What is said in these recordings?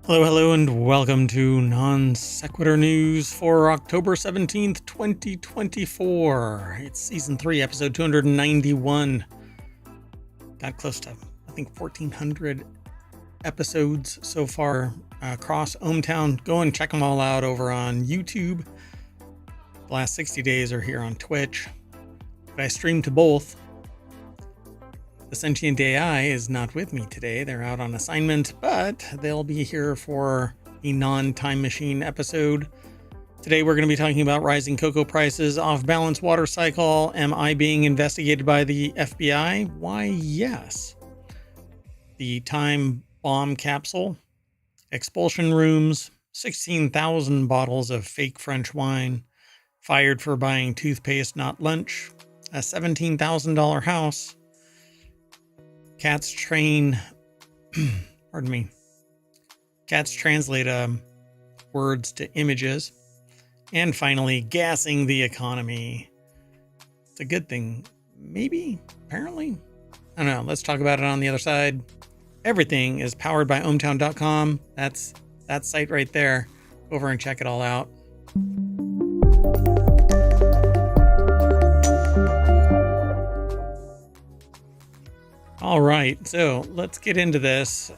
Hello, and welcome to Non Sequitur News for October 17th, 2024. It's Season 3, Episode 291. Got close to, I think, 1,400 episodes so far across ohmTown. Go and check them all out over on YouTube. The last 60 days are here on Twitch. But I stream to both. The Sentient AI is not with me today. They're out on assignment, but they'll be here for a non-time machine episode. Today we're going to be talking about rising cocoa prices, off-balance water cycle. Am I being investigated by the FBI? Why, yes. The time bomb capsule, expulsion rooms, 16,000 bottles of fake French wine, fired for buying toothpaste, not lunch, a $17,000 house, Cats translate words to images. And finally, gassing the economy. It's a good thing. Maybe? Apparently? I don't know. Let's talk about it on the other side. Everything is powered by ohmTown.com. That's that site right there. Go over and check it all out. All right, so let's get into this.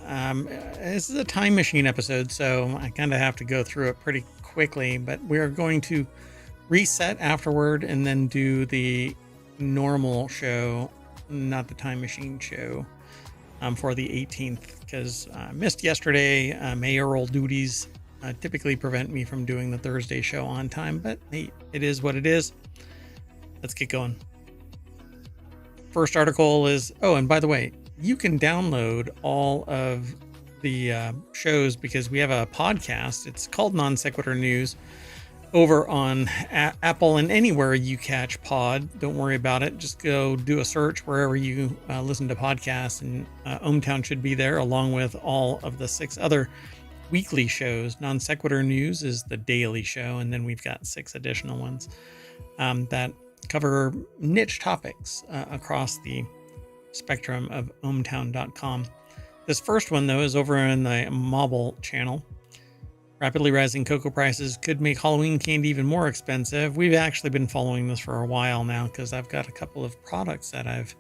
This is a time machine episode, so I kind of have to go through it pretty quickly, but we're going to reset afterward and then do the normal show, not the time machine show, for the 18th, because I missed yesterday. Mayoral duties typically prevent me from doing the Thursday show on time, but hey, it is what it is. Let's get going. First article is, and by the way, you can download all of the shows because we have a podcast. It's called Non Sequitur News over on Apple and anywhere you catch pod. Don't worry about it. Just go do a search wherever you listen to podcasts, and ohmTown should be there along with all of the 6 other weekly shows. Non Sequitur News is the daily show, and then we've got 6 additional ones that cover niche topics across the spectrum of ohmTown.com. This first one, though, is over in the mobile channel. Rapidly rising cocoa prices could make Halloween candy even more expensive. We've actually been following this for a while now because I've got a couple of products that I've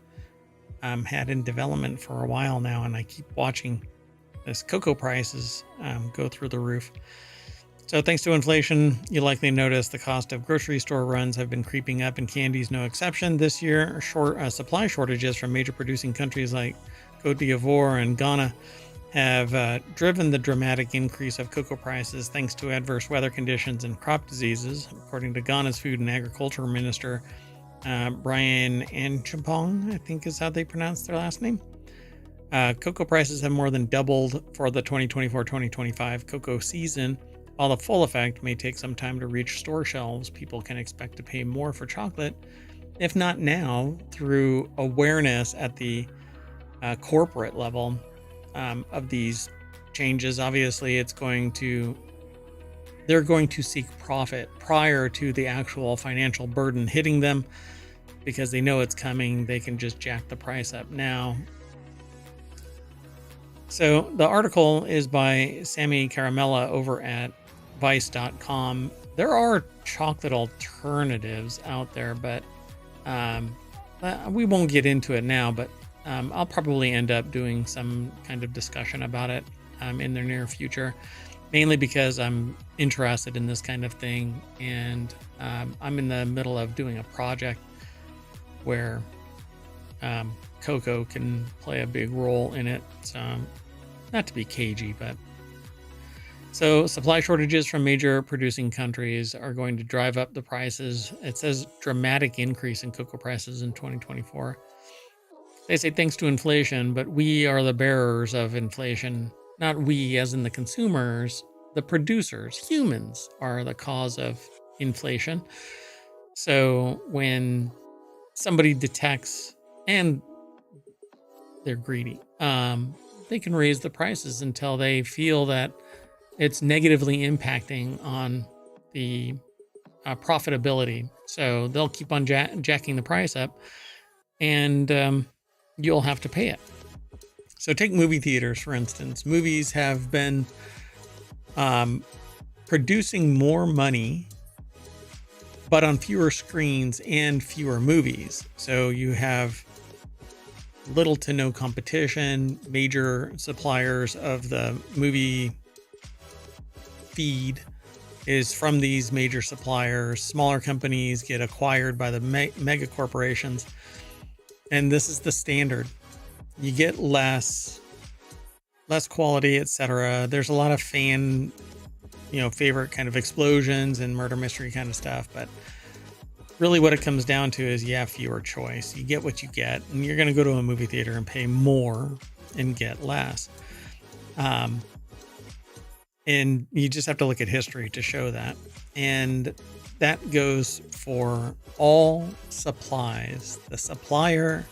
had in development for a while now, and I keep watching this cocoa prices go through the roof. So thanks to inflation, you likely notice the cost of grocery store runs have been creeping up, and candy's no exception. This year, supply shortages from major producing countries like Cote d'Ivoire and Ghana have driven the dramatic increase of cocoa prices thanks to adverse weather conditions and crop diseases. According to Ghana's Food and Agriculture Minister, Brian Anchampong, I think is how they pronounce their last name. Cocoa prices have more than doubled for the 2024-2025 cocoa season. While the full effect may take some time to reach store shelves, people can expect to pay more for chocolate, if not now, through awareness at the corporate level of these changes. Obviously, they're going to seek profit prior to the actual financial burden hitting them, because they know it's coming. They can just jack the price up now. So the article is by Sammy Caramella over at Vice.com. There are chocolate alternatives out there, but we won't get into it now, but I'll probably end up doing some kind of discussion about it in the near future, mainly because I'm interested in this kind of thing, and I'm in the middle of doing a project where cocoa can play a big role in it. So, not to be cagey, but so supply shortages from major producing countries are going to drive up the prices. It says dramatic increase in cocoa prices in 2024. They say thanks to inflation, but we are the bearers of inflation. Not we as in the consumers, the producers, humans are the cause of inflation. So when somebody detects, and they're greedy, they can raise the prices until they feel that it's negatively impacting on the profitability. So they'll keep on jacking the price up, and you'll have to pay it. So take movie theaters, for instance. Movies have been producing more money, but on fewer screens and fewer movies. So you have little to no competition. Major suppliers of the movie feed is from these major suppliers. Smaller companies get acquired by the mega corporations. And this is the standard. You get less quality, etc. There's a lot of fan, favorite kind of explosions and murder mystery kind of stuff. But really what it comes down to is you have fewer choice. You get what you get, and you're going to go to a movie theater and pay more and get less. And you just have to look at history to show that. And that goes for all supplies. The supplier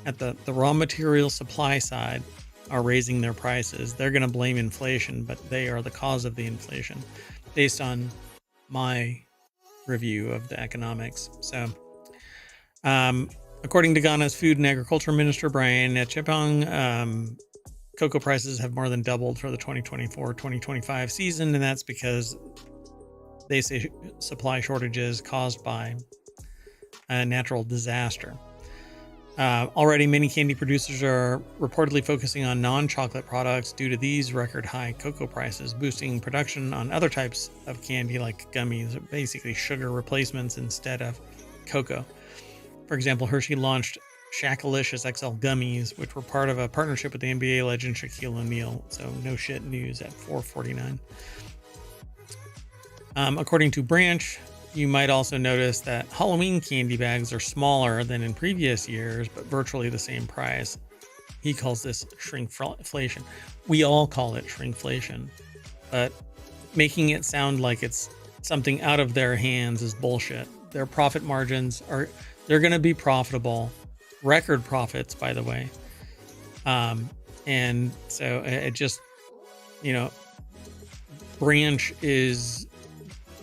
at the raw material supply side are raising their prices. They're going to blame inflation, but they are the cause of the inflation based on my review of the economics. So, according to Ghana's Food and Agriculture Minister, Brian Chepong, cocoa prices have more than doubled for the 2024-2025 season, and that's because they say supply shortages caused by a natural disaster. Already, many candy producers are reportedly focusing on non-chocolate products due to these record high cocoa prices, boosting production on other types of candy like gummies, basically sugar replacements instead of cocoa. For example, Hershey launched Shackalicious XL gummies, which were part of a partnership with the NBA legend Shaquille O'Neal. So no shit news at $4.49. According to Branch, you might also notice that Halloween candy bags are smaller than in previous years, but virtually the same price. He calls this shrinkflation. We all call it shrinkflation, but making it sound like it's something out of their hands is bullshit. Their profit margins they're going to be profitable. Record profits, by the way. And so it just, Branch is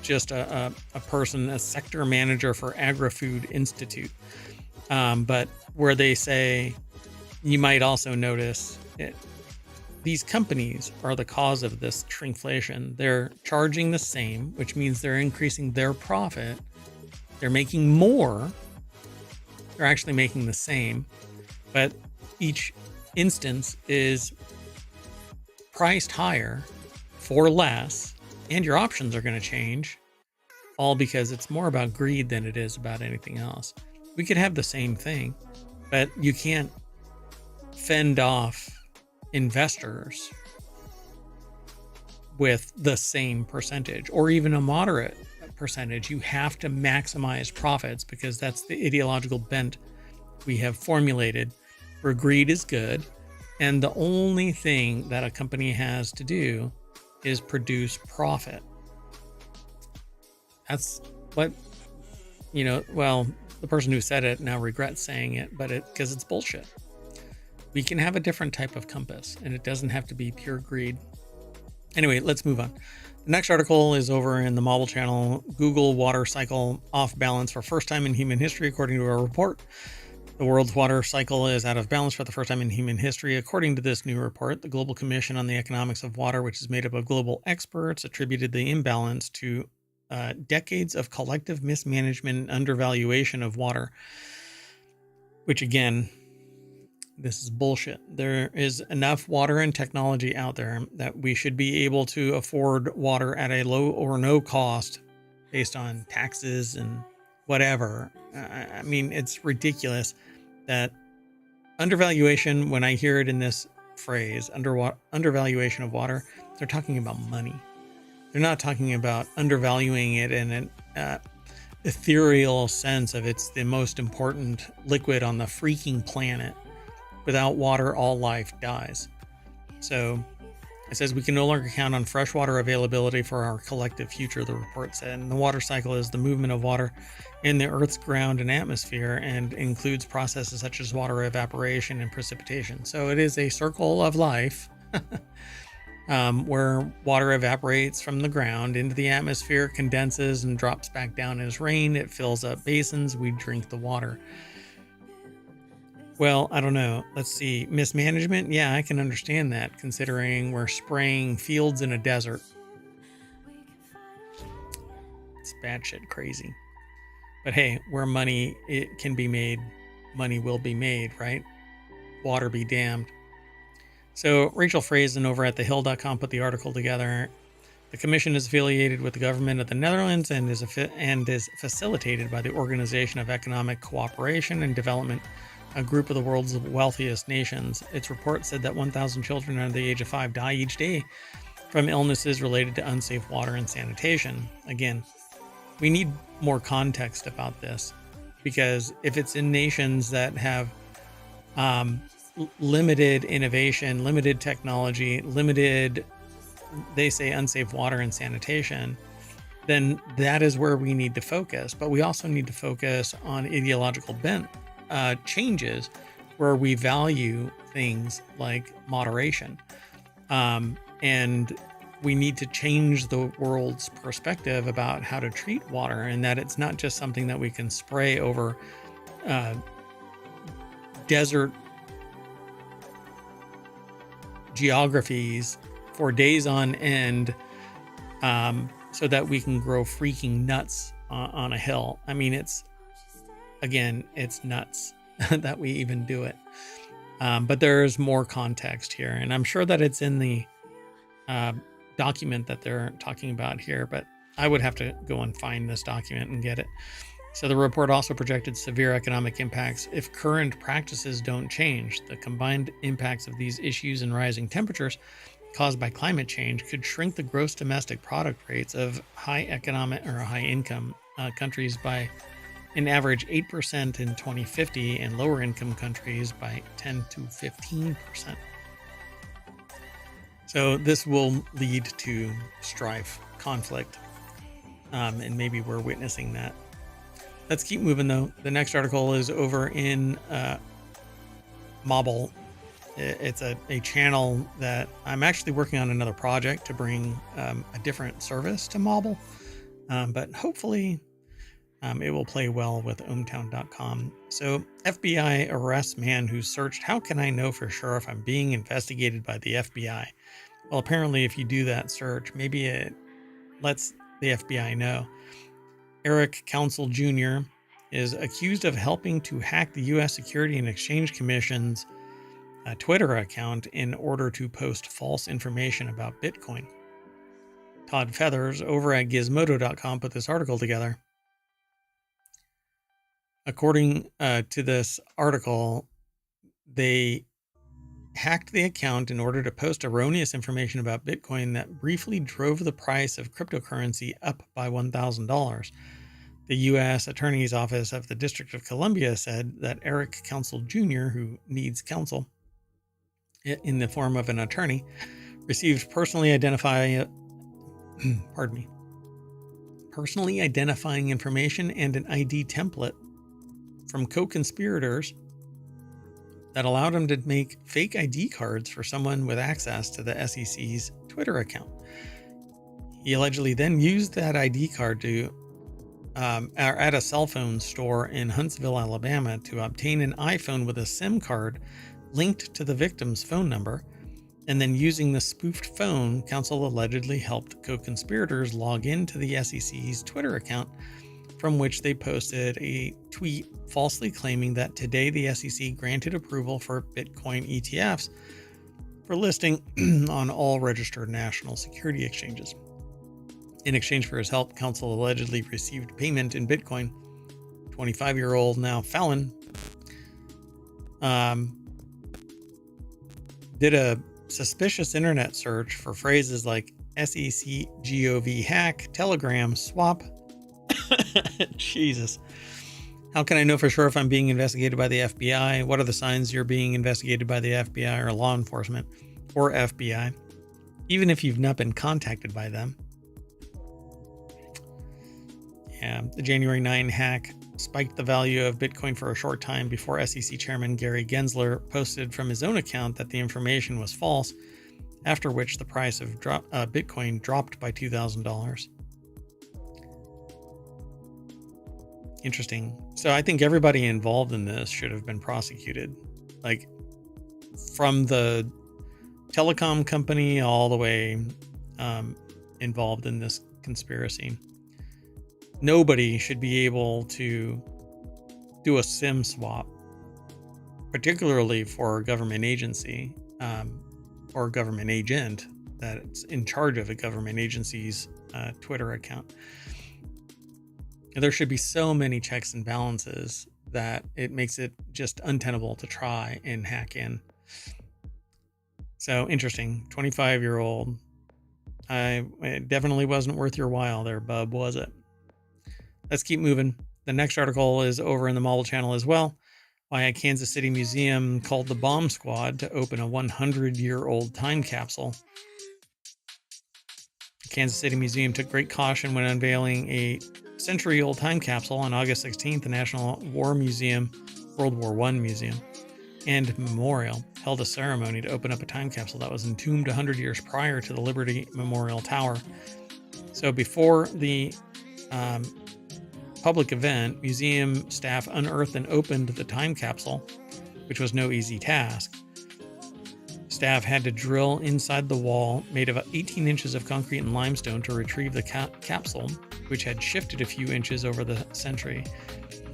just a person, a sector manager for Agri-Food Institute. But where they say, you might also notice it, these companies are the cause of this shrinkflation. They're charging the same, which means they're increasing their profit. They're making more. They're actually making the same, but each instance is priced higher for less, and your options are going to change, all because it's more about greed than it is about anything else. We could have the same thing, but you can't fend off investors with the same percentage or even a moderate percentage. You have to maximize profits because that's the ideological bent we have formulated, where greed is good, and the only thing that a company has to do is produce profit. That's what, the person who said it now regrets saying it, but because it's bullshit. We can have a different type of compass, and it doesn't have to be pure greed. Anyway, let's move on. The next article is over in the Mobile channel. Google water cycle off balance for first time in human history, according to a report. The world's water cycle is out of balance for the first time in human history. According to this new report, the Global Commission on the Economics of Water, which is made up of global experts, attributed the imbalance to decades of collective mismanagement and undervaluation of water, which again, this is bullshit. There is enough water and technology out there that we should be able to afford water at a low or no cost based on taxes and whatever. I mean, it's ridiculous that undervaluation, when I hear it in this phrase, undervaluation of water, they're talking about money. They're not talking about undervaluing it in an ethereal sense of it's the most important liquid on the freaking planet. Without water, all life dies. So it says we can no longer count on fresh water availability for our collective future, the report said. And the water cycle is the movement of water in the Earth's ground and atmosphere and includes processes such as water evaporation and precipitation. So it is a circle of life where water evaporates from the ground into the atmosphere, condenses, and drops back down as rain. It fills up basins. We drink the water. Well, I don't know. Let's see. Mismanagement? Yeah, I can understand that, considering we're spraying fields in a desert. It's batshit crazy. But hey, where money it can be made, money will be made, right? Water be damned. So Rachel Frazen over at thehill.com put the article together. The commission is affiliated with the government of the Netherlands and is facilitated by the Organization of Economic Cooperation and Development, a group of the world's wealthiest nations. Its report said that 1,000 children under the age of 5 die each day from illnesses related to unsafe water and sanitation. Again, we need more context about this, because if it's in nations that have limited innovation, limited technology, limited, they say, unsafe water and sanitation, then that is where we need to focus. But we also need to focus on ideological bent changes where we value things like moderation. And we need to change the world's perspective about how to treat water, and that it's not just something that we can spray over desert geographies for days on end, so that we can grow freaking nuts on a hill. I mean, it's nuts that we even do it. But there's more context here, and I'm sure that it's in the document that they're talking about here, but I would have to go and find this document and get it. So the report also projected severe economic impacts if current practices don't change. The combined impacts of these issues and rising temperatures caused by climate change could shrink the gross domestic product rates of high economic or high income countries by an average 8% in 2050 and lower income countries by 10 to 15%. So this will lead to strife, conflict, and maybe we're witnessing that. Let's keep moving though. The next article is over in Mobble. It's a channel that I'm actually working on another project to bring a different service to Mobble, but hopefully it will play well with ohmTown.com. So FBI arrests man who searched, how can I know for sure if I'm being investigated by the FBI? Well, apparently if you do that search, maybe it lets the FBI know. Eric Council Jr. is accused of helping to hack the U.S. Security and Exchange Commission's Twitter account in order to post false information about Bitcoin. Todd Feathers over at Gizmodo.com put this article together. According to this article, they hacked the account in order to post erroneous information about Bitcoin that briefly drove the price of cryptocurrency up by $1,000. The U.S. Attorney's Office of the District of Columbia said that Eric Council Jr., who needs counsel in the form of an attorney, received personally identifying information and an ID template from co-conspirators that allowed him to make fake ID cards for someone with access to the SEC's Twitter account. He allegedly then used that ID card to at a cell phone store in Huntsville, Alabama, to obtain an iPhone with a SIM card linked to the victim's phone number, and then using the spoofed phone, counsel allegedly helped co-conspirators log into the SEC's Twitter account, from which they posted a tweet falsely claiming that today the SEC granted approval for Bitcoin ETFs for listing on all registered national security exchanges. In exchange for his help, counsel allegedly received payment in Bitcoin. 25-year-old now felon did a suspicious internet search for phrases like SEC GOV hack, Telegram swap. Jesus. How can I know for sure if I'm being investigated by the FBI? What are the signs you're being investigated by the FBI or law enforcement or FBI, even if you've not been contacted by them? Yeah, the January 9 hack spiked the value of Bitcoin for a short time before SEC Chairman Gary Gensler posted from his own account that the information was false, after which the price of Bitcoin dropped by $2,000. Interesting. So I think everybody involved in this should have been prosecuted, like from the telecom company all the way involved in this conspiracy. nobody should be able to do a SIM swap, particularly for a government agency or a government agent that's in charge of a government agency's Twitter account. And there should be so many checks and balances that it makes it just untenable to try and hack in. So interesting. 25-year-old. It definitely wasn't worth your while there, bub, was it? Let's keep moving. The next article is over in the mobile channel as well. Why a Kansas City museum called the Bomb Squad to open a 100-year-old time capsule. The Kansas City Museum took great caution when unveiling a century-old time capsule on August 16th. The National War Museum, World War I Museum, and Memorial held a ceremony to open up a time capsule that was entombed 100 years prior to the Liberty Memorial Tower. So before the public event, museum staff unearthed and opened the time capsule, which was no easy task. Staff had to drill inside the wall made of 18 inches of concrete and limestone to retrieve the capsule, which had shifted a few inches over the century.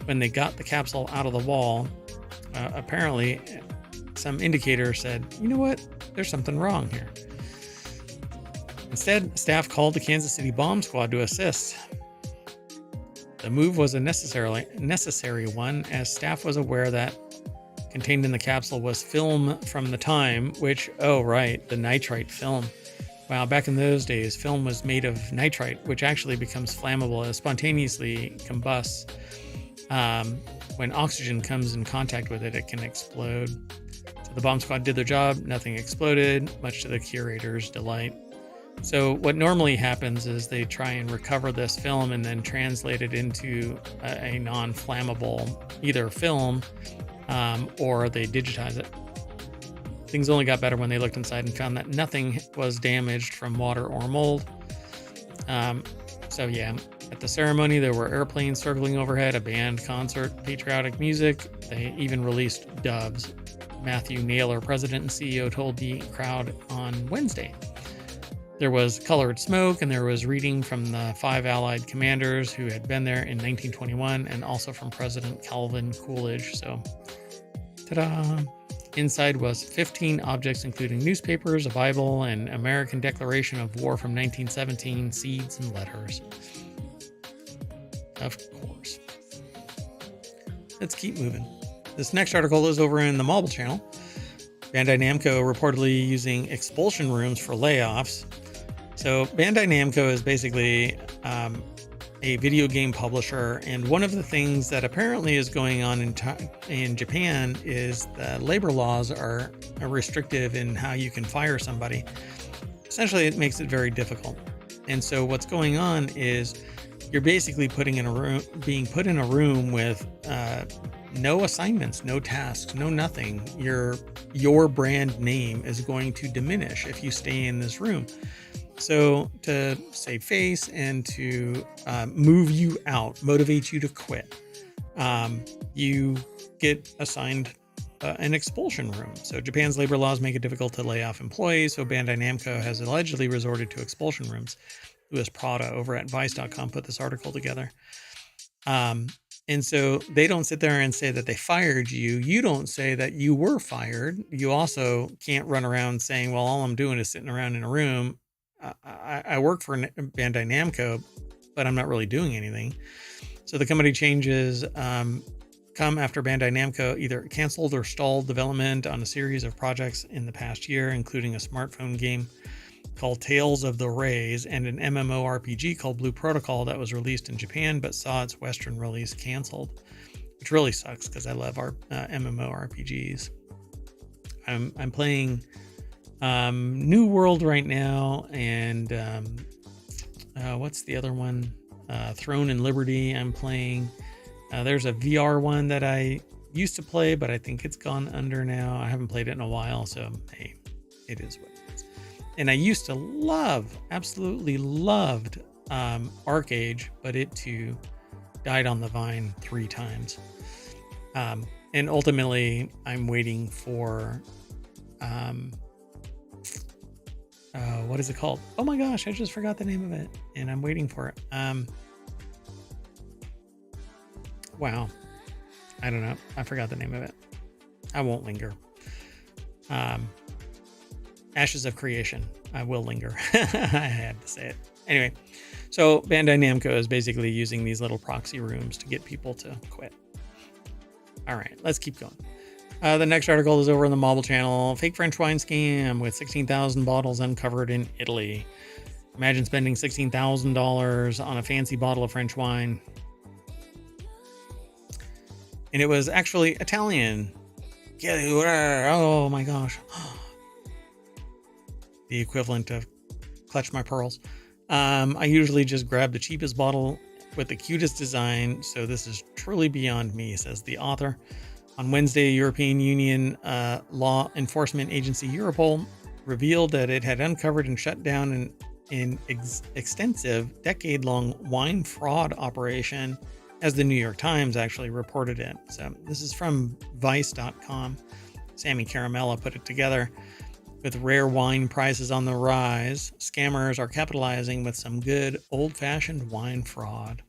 When they got the capsule out of the wall, apparently some indicator said, you know what, there's something wrong here. Instead, staff called the Kansas City Bomb Squad to assist. The move was a necessary one, as staff was aware that contained in the capsule was film from the time, which, oh right, the nitrite film. Wow, back in those days, film was made of nitrite, which actually becomes flammable as spontaneously combusts. When oxygen comes in contact with it, it can explode. So the bomb squad did their job, nothing exploded, much to the curator's delight. So what normally happens is they try and recover this film and then translate it into a non-flammable either film or they digitize it. Things only got better when they looked inside and found that nothing was damaged from water or mold. So yeah, at the ceremony, there were airplanes circling overhead, a band concert, patriotic music. They even released doves. Matthew Naylor, president and CEO, told the crowd on Wednesday. There was colored smoke, and there was reading from the 5 Allied commanders who had been there in 1921, and also from President Calvin Coolidge. So, ta-da! Inside was 15 objects, including newspapers, a Bible, and American Declaration of War from 1917, seeds and letters. Of course. Let's keep moving. This next article is over in the mobile channel. Bandai Namco reportedly using expulsion rooms for layoffs. So Bandai Namco is basically a video game publisher, and one of the things that apparently is going on in Japan is the labor laws are restrictive in how you can fire somebody. Essentially, it makes it very difficult. And so what's going on is you're basically being put in a room with no assignments, no tasks, no nothing. Your brand name is going to diminish if you stay in this room. So to save face and to move you out, motivate you to quit, you get assigned an expulsion room. So Japan's labor laws make it difficult to lay off employees. So Bandai Namco has allegedly resorted to expulsion rooms. Louis Prada over at Vice.com put this article together. And so they don't sit there and say that they fired you. You don't say that you were fired. You also can't run around saying, well, all I'm doing is sitting around in a room. I work for Bandai Namco, but I'm not really doing anything. So the company changes come after Bandai Namco either canceled or stalled development on a series of projects in the past year, including a smartphone game called Tales of the Rays and an MMORPG called Blue Protocol that was released in Japan but saw its Western release canceled, which really sucks because I love our MMORPGs. I'm playing New World right now, and what's the other one? Throne and Liberty I'm playing. There's a VR one that I used to play, but I think it's gone under now. I haven't played it in a while, so hey, it is what it is. And I used to absolutely loved ArcAge, but it too died on the vine 3 times. And ultimately, I'm waiting for what is it called? Oh my gosh, I just forgot the name of it, and I'm waiting for it. wow. I don't know. I forgot the name of it. I won't linger. Ashes of Creation. I will linger. I had to say it. Anyway, so Bandai Namco is basically using these little proxy rooms to get people to quit. All right, let's keep going. The next article is over on the Mobile channel. Fake French wine scam with 16,000 bottles uncovered in Italy. Imagine spending $16,000 on a fancy bottle of French wine. And it was actually Italian. Oh my gosh. The equivalent of Clutch My Pearls. I usually just grab the cheapest bottle with the cutest design, so this is truly beyond me, says the author. On Wednesday, European Union law enforcement agency Europol revealed that it had uncovered and shut down an extensive, decade-long wine fraud operation, as the New York Times actually reported it. So this is from Vice.com. Sammy Caramella put it together. With rare wine prices on the rise, scammers are capitalizing with some good old-fashioned wine fraud.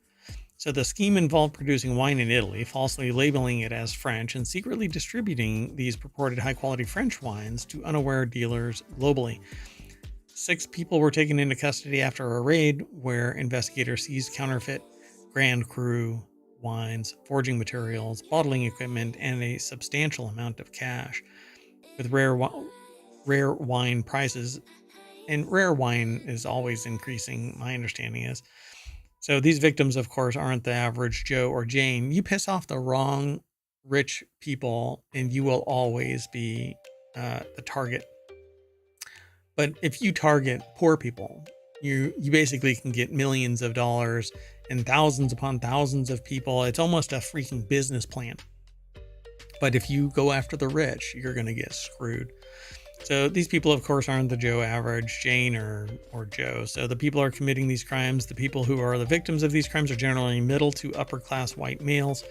So the scheme involved producing wine in Italy, falsely labeling it as French, and secretly distributing these purported high-quality French wines to unaware dealers globally. 6 people were taken into custody after a raid where investigators seized counterfeit Grand Cru wines, forging materials, bottling equipment, and a substantial amount of cash. With rare wine prices, and rare wine is always increasing, my understanding is. So these victims, of course, aren't the average Joe or Jane. You piss off the wrong rich people and you will always be the target. But if you target poor people, you basically can get millions of dollars and thousands upon thousands of people. It's almost a freaking business plan. But if you go after the rich, you're going to get screwed. So these people, of course, aren't the Joe average, Jane or Joe. So the people are committing these crimes. The people who are the victims of these crimes are generally middle to upper class white males.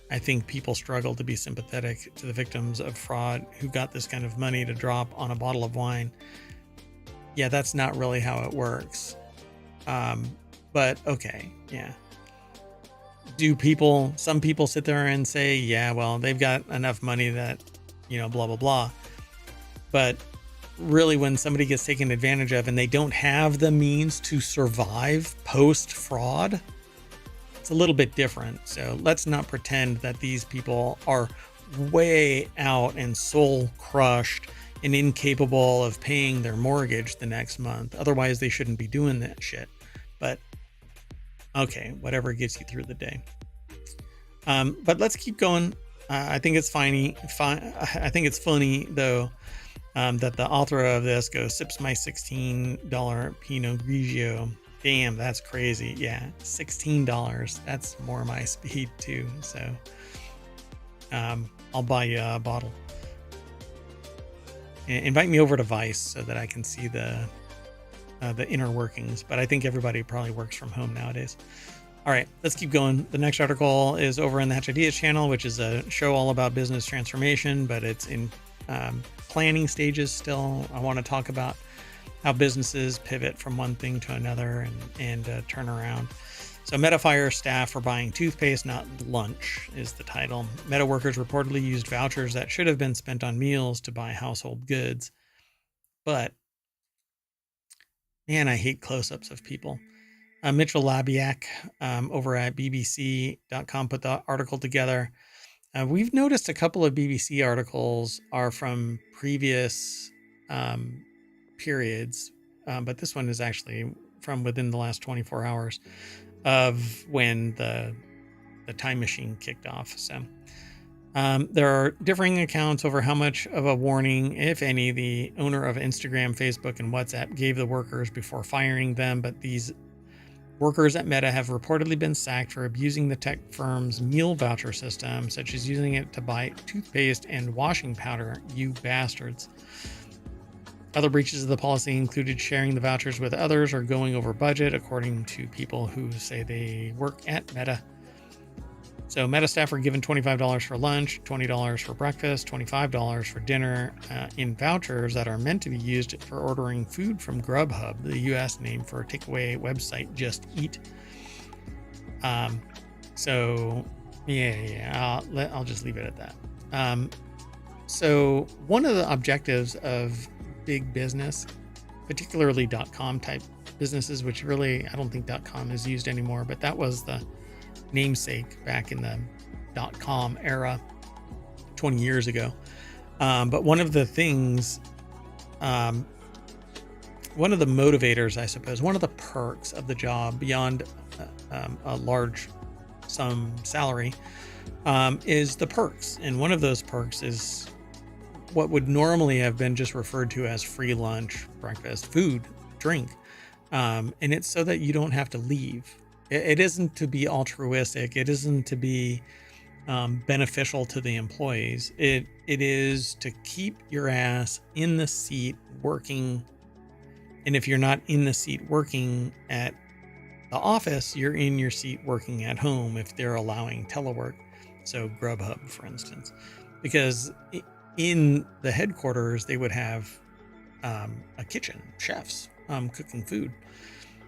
I think people struggle to be sympathetic to the victims of fraud who got this kind of money to drop on a bottle of wine. Yeah, that's not really how it works. But okay, yeah. Some people sit there and say, yeah, well, they've got enough money that, blah, blah, blah. But really, when somebody gets taken advantage of and they don't have the means to survive post-fraud, it's a little bit different. So let's not pretend that these people are way out and soul crushed and incapable of paying their mortgage the next month. Otherwise, they shouldn't be doing that shit. But okay, whatever gets you through the day. But let's keep going. I think it's funny. I think it's funny though. That the author of this goes, sips my $16 Pinot Grigio. Damn, that's crazy. Yeah, $16. That's more my speed too. So I'll buy you a bottle. Invite me over to Vice so that I can see the inner workings. But I think everybody probably works from home nowadays. All right, let's keep going. The next article is over in the Hatch Ideas channel, which is a show all about business transformation, but it's in planning stages still. I want to talk about how businesses pivot from one thing to another and turn around. So Metafire staff are buying toothpaste, not lunch, is the title. Meta workers reportedly used vouchers that should have been spent on meals to buy household goods. But man, I hate close-ups of people. Mitchell Labiak over at bbc.com put the article together. We've noticed a couple of BBC articles are from previous periods, but this one is actually from within the last 24 hours of when the time machine kicked off. So there are differing accounts over how much of a warning, if any, the owner of Instagram, Facebook, and WhatsApp gave the workers before firing them, but these workers at Meta have reportedly been sacked for abusing the tech firm's meal voucher system, such as using it to buy toothpaste and washing powder. You bastards. Other breaches of the policy included sharing the vouchers with others or going over budget, according to people who say they work at Meta. So Meta staff were given $25 for lunch, $20 for breakfast, $25 for dinner in vouchers that are meant to be used for ordering food from Grubhub, the U.S. name for a takeaway website Just Eat. So Yeah. I'll just leave it at that. So one of the objectives of big business, particularly .com type businesses, which really I don't think .com is used anymore, but that was the namesake back in the .com era 20 years ago. But one of the things, one of the motivators, I suppose, one of the perks of the job beyond a large sum salary is the perks. And one of those perks is what would normally have been just referred to as free lunch, breakfast, food, drink. And it's so that you don't have to leave. It isn't to be altruistic. It isn't to be beneficial to the employees. It is to keep your ass in the seat working. And if you're not in the seat working at the office, you're in your seat working at home if they're allowing telework. So Grubhub, for instance, because in the headquarters, they would have a kitchen, chefs cooking food.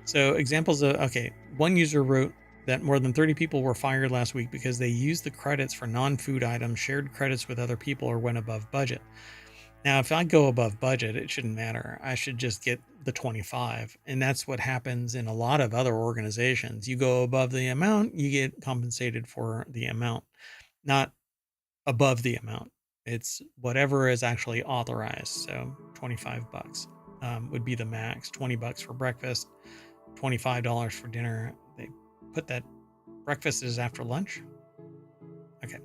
So examples of, okay, one user wrote that more than 30 people were fired last week because they used the credits for non-food items, shared credits with other people, or went above budget. Now, if I go above budget, it shouldn't matter. I should just get the 25. And that's what happens in a lot of other organizations. You go above the amount, you get compensated for the amount, not above the amount. It's whatever is actually authorized. So $25 would be the max. $20 for breakfast, $25 for dinner. They put that breakfast is after lunch. Okay.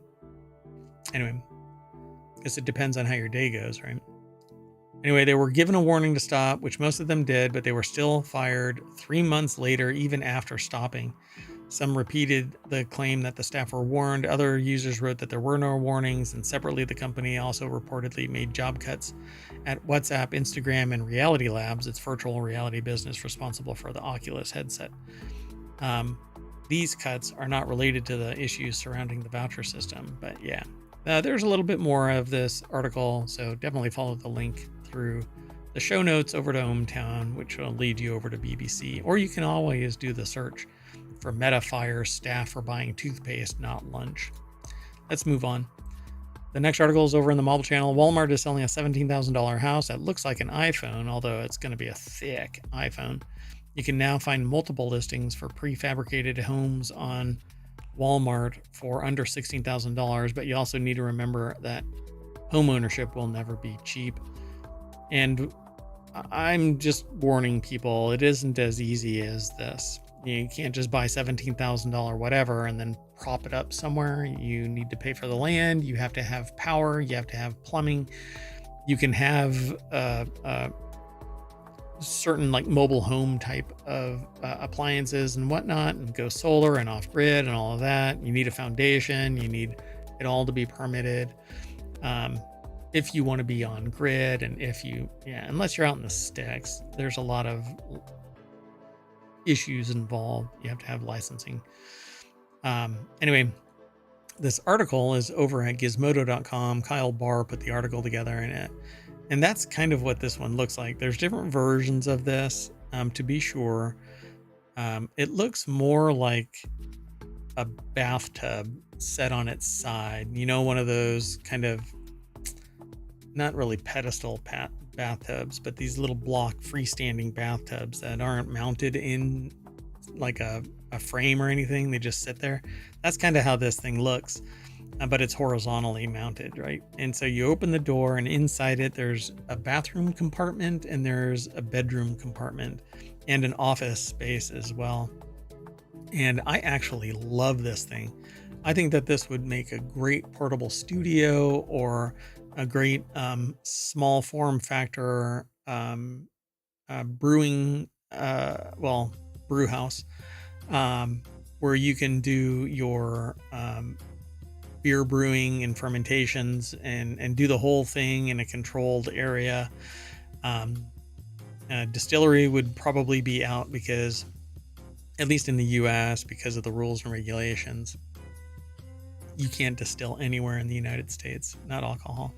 Anyway, because it depends on how your day goes, right? Anyway, they were given a warning to stop, which most of them did, but they were still fired 3 months later, even after stopping. Some repeated the claim that the staff were warned. Other users wrote that there were no warnings, and separately, the company also reportedly made job cuts at WhatsApp, Instagram, and Reality Labs, its virtual reality business responsible for the Oculus headset. These cuts are not related to the issues surrounding the voucher system, but yeah. There's a little bit more of this article, so definitely follow the link through the show notes over to ohmTown, which will lead you over to BBC, or you can always do the search for Meta fires staff for buying toothpaste, not lunch. Let's move on. The next article is over in the mobile channel. Walmart is selling a $17,000 house that looks like an iPhone, although it's going to be a thick iPhone. You can now find multiple listings for prefabricated homes on Walmart for under $16,000, but you also need to remember that home ownership will never be cheap. And I'm just warning people, it isn't as easy as this. You can't just buy $17,000 whatever and then prop it up somewhere. You need to pay for the land. You have to have power. You have to have plumbing. You can have certain like mobile home type of appliances and whatnot, and go solar and off grid and all of that. You need a foundation. You need it all to be permitted. If you want to be on grid, and unless you're out in the sticks, there's a lot of issues involved. You have to have licensing. Anyway, this article is over at gizmodo.com. Kyle Barr put the article together in it. And that's kind of what this one looks like. There's different versions of this, to be sure. It looks more like a bathtub set on its side. You know, one of those kind of, not really pedestal bathtubs, but these little block freestanding bathtubs that aren't mounted in like a frame or anything. They just sit there. That's kind of how this thing looks. But it's horizontally mounted, right? And so you open the door, and inside it, there's a bathroom compartment, and there's a bedroom compartment, and an office space as well. And I actually love this thing. I think that this would make a great portable studio, or a great small form factor brewing, brew house, where you can do your beer brewing and fermentations and do the whole thing in a controlled area. Distillery would probably be out, because at least in the US, because of the rules and regulations, you can't distill anywhere in the United States, not alcohol.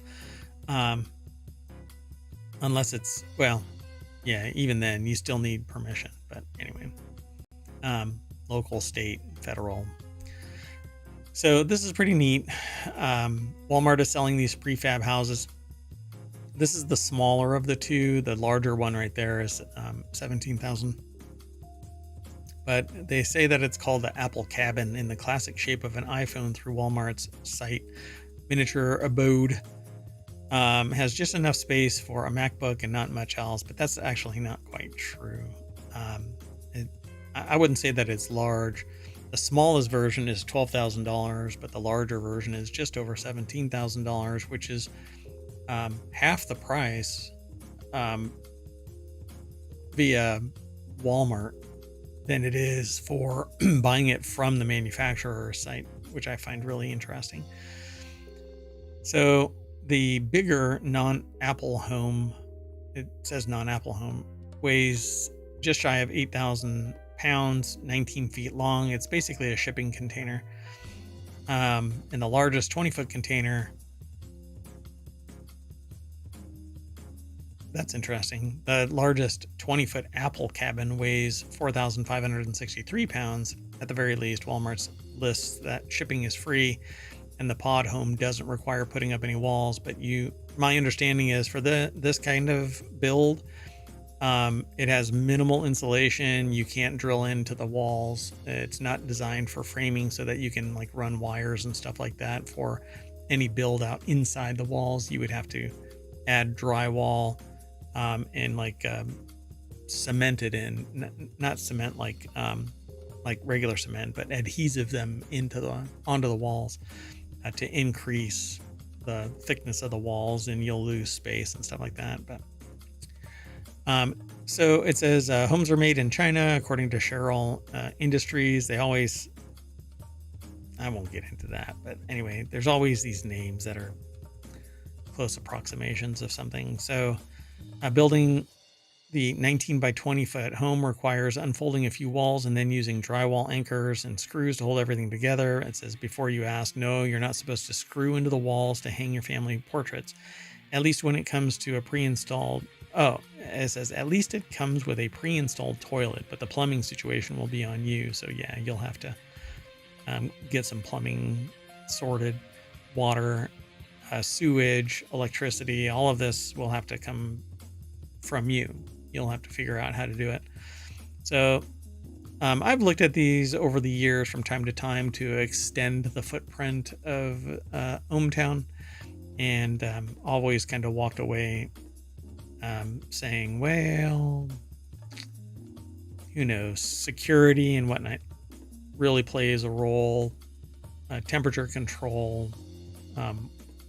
Unless it's, even then you still need permission. But anyway, local, state, federal. So this is pretty neat. Walmart is selling these prefab houses. This is the smaller of the two. The larger one right there is 17,000. But they say that it's called the Apple Cabin in the classic shape of an iPhone through Walmart's site. Miniature abode. Has just enough space for a MacBook and not much else, but that's actually not quite true. I wouldn't say that it's large. The smallest version is $12,000, but the larger version is just over $17,000, which is half the price via Walmart than it is for buying it from the manufacturer site, which I find really interesting. So the bigger non-Apple home, it says non-Apple home, weighs just shy of 8,000 pounds, 19 feet long. It's basically a shipping container. And the largest 20-foot container, that's interesting. The largest 20-foot Apple cabin weighs 4,563 pounds. At the very least, Walmart lists that shipping is free and the pod home doesn't require putting up any walls. But my understanding is for this kind of build, it has minimal insulation. You can't drill into the walls. It's not designed for framing so that you can like run wires and stuff like that. For any build out inside the walls, you would have to add drywall and like cement it in, not cement like regular cement, but adhesive them onto the walls to increase the thickness of the walls, and you'll lose space and stuff like that. But so it says homes are made in China, according to Cheryl Industries. I won't get into that, but anyway, there's always these names that are close approximations of something. So building the 19 by 20 foot home requires unfolding a few walls and then using drywall anchors and screws to hold everything together. It says, before you ask, no, you're not supposed to screw into the walls to hang your family portraits, at least when it comes to a pre-installed. It says, at least it comes with a pre-installed toilet, but the plumbing situation will be on you. So yeah, you'll have to get some plumbing sorted, water, sewage, electricity, all of this will have to come from you. You'll have to figure out how to do it. So I've looked at these over the years from time to time to extend the footprint of ohmTown, and always kind of walked away saying, well, who knows, security and whatnot really plays a role. Temperature control,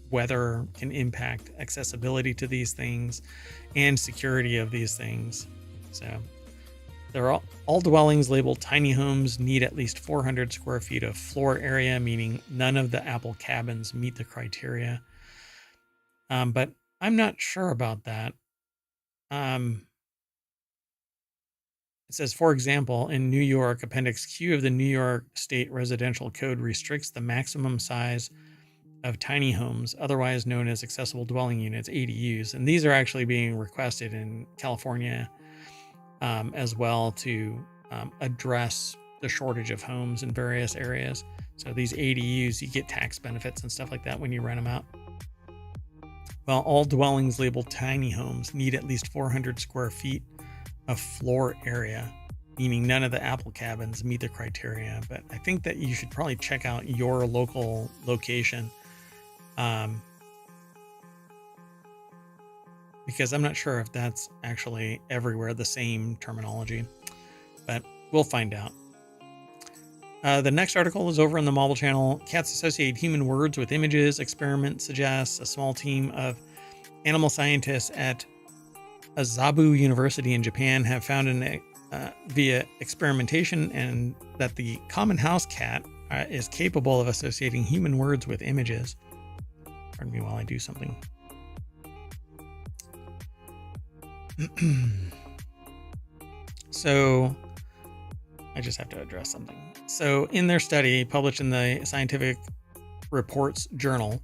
weather can impact accessibility to these things and security of these things. So they're all dwellings labeled tiny homes need at least 400 square feet of floor area, meaning none of the Apple cabins meet the criteria. But I'm not sure about that. It says, for example, in New York, Appendix Q of the New York State Residential Code restricts the maximum size of tiny homes, otherwise known as accessible dwelling units, ADUs. And these are actually being requested in California as well to address the shortage of homes in various areas. So these ADUs, you get tax benefits and stuff like that when you rent them out. Well, all dwellings labeled tiny homes need at least 400 square feet of floor area, meaning none of the Apple cabins meet the criteria. But I think that you should probably check out your local location, because I'm not sure if that's actually everywhere the same terminology, but we'll find out. The next article is over on the Marvel channel. Cats associate human words with images. Experiment suggests a small team of animal scientists at Azabu University in Japan have found via experimentation and that the common house cat is capable of associating human words with images. Pardon me while I do something. So I just have to address something. So in their study published in the Scientific Reports Journal,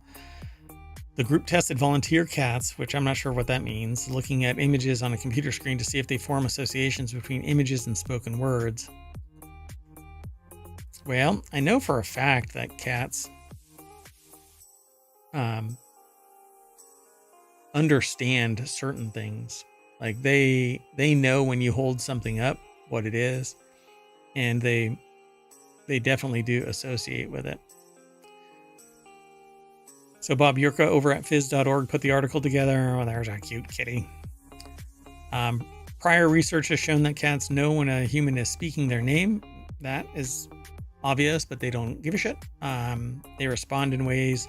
the group tested volunteer cats, which I'm not sure what that means, looking at images on a computer screen to see if they form associations between images and spoken words. Well, I know for a fact that cats understand certain things. Like they know when you hold something up what it is, and they definitely do associate with it. So Bob Yurka over at phys.org put the article together. Oh, there's a cute kitty. Prior research has shown that cats know when a human is speaking their name. That is obvious, but they don't give a shit. They respond in ways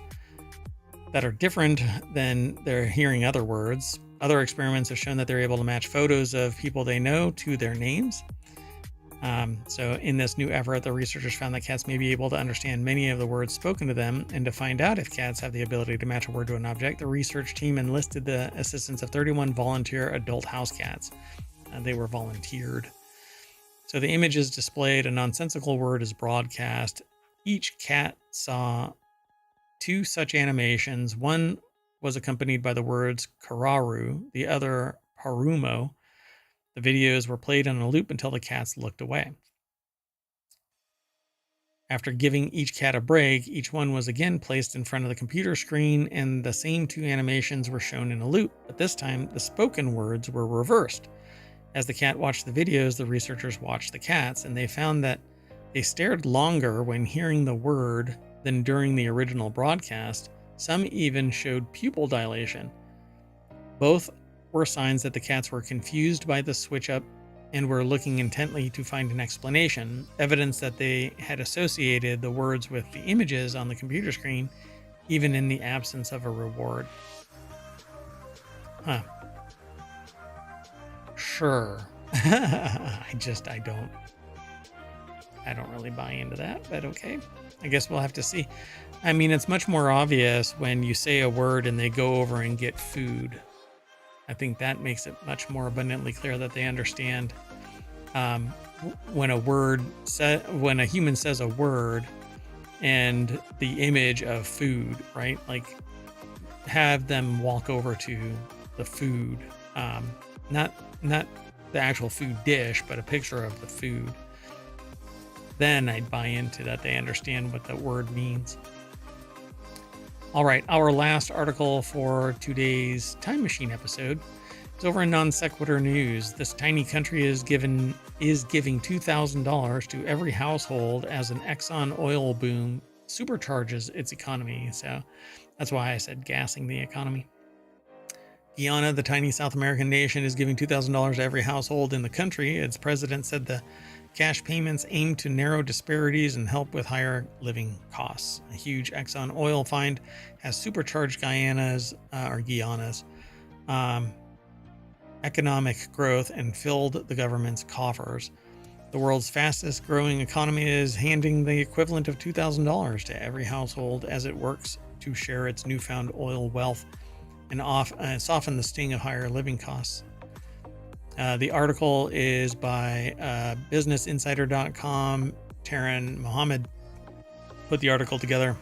that are different than they're hearing other words. Other experiments have shown that they're able to match photos of people they know to their names. So in this new effort, the researchers found that cats may be able to understand many of the words spoken to them, and to find out if cats have the ability to match a word to an object, the research team enlisted the assistance of 31 volunteer adult house cats. They were volunteered. So the image is displayed, a nonsensical word is broadcast. Each cat saw 2 such animations. One was accompanied by the words Kararu, the other Parumo. The videos were played on a loop until the cats looked away. After giving each cat a break, each one was again placed in front of the computer screen, and the same 2 animations were shown in a loop, but this time the spoken words were reversed. As the cat watched the videos, the researchers watched the cats, and they found that they stared longer when hearing the word than during the original broadcast. Some even showed pupil dilation. Both were signs that the cats were confused by the switch up and were looking intently to find an explanation, evidence that they had associated the words with the images on the computer screen, even in the absence of a reward. Huh. Sure. I don't really buy into that, but okay. I guess we'll have to see. I mean, it's much more obvious when you say a word and they go over and get food. I think that makes it much more abundantly clear that they understand when a human says a word and the image of food, right? Like have them walk over to the food, not the actual food dish, but a picture of the food. Then I'd buy into that they understand what the word means. All right, our last article for today's Time Machine episode is over in Non Sequitur News. This tiny country is giving $2,000 to every household as an Exxon oil boom supercharges its economy. So that's why I said gassing the economy. Guyana, the tiny South American nation, is giving $2,000 to every household in the country. Its president said the cash payments aim to narrow disparities and help with higher living costs. A huge Exxon oil find has supercharged Guyana's economic growth and filled the government's coffers. The world's fastest growing economy is handing the equivalent of $2,000 to every household as it works to share its newfound oil wealth and soften the sting of higher living costs. The article is by BusinessInsider.com. Taryn Mohammed put the article together.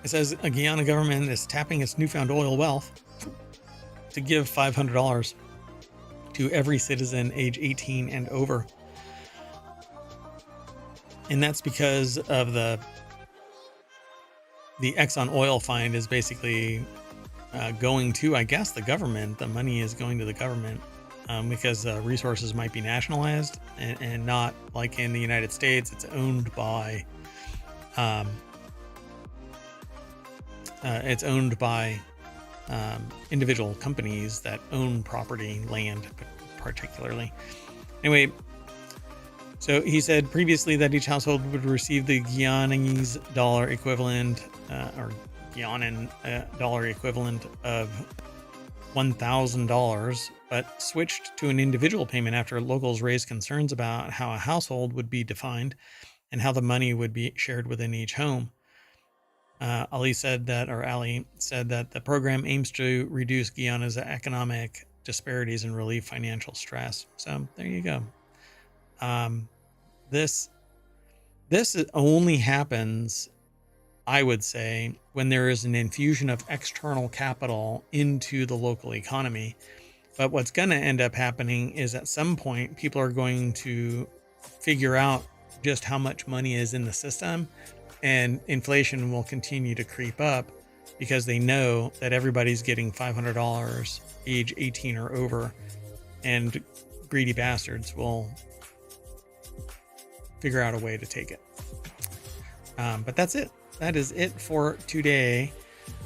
It says a Guyana government is tapping its newfound oil wealth to give $500 to every citizen age 18 and over. And that's because of the Exxon oil find is basically going to, I guess, the government. The money is going to the government because resources might be nationalized and not like in the United States. It's owned by individual companies that own property, land, particularly. Anyway, so he said previously that each household would receive the Guyanese dollar equivalent, or Guianan dollar equivalent of $1,000, but switched to an individual payment after locals raised concerns about how a household would be defined and how the money would be shared within each home. Ali said that the program aims to reduce Guyana's economic disparities and relieve financial stress. So there you go. This only happens, I would say, when there is an infusion of external capital into the local economy. But what's going to end up happening is at some point, people are going to figure out just how much money is in the system, and inflation will continue to creep up because they know that everybody's getting $500 age 18 or over, and greedy bastards will figure out a way to take it. But that's it. That is it for today.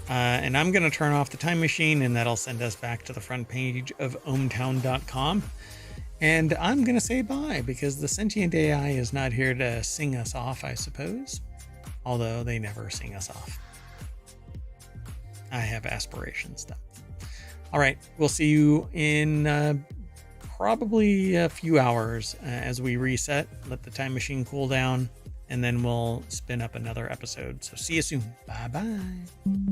And I'm going to turn off the time machine, and that'll send us back to the front page of ohmTown.com. And I'm going to say bye because the Sentient AI is not here to sing us off, I suppose. Although they never sing us off. I have aspirations, though. All right. We'll see you in probably a few hours as we reset, let the time machine cool down, and then we'll spin up another episode. So see you soon. Bye-bye.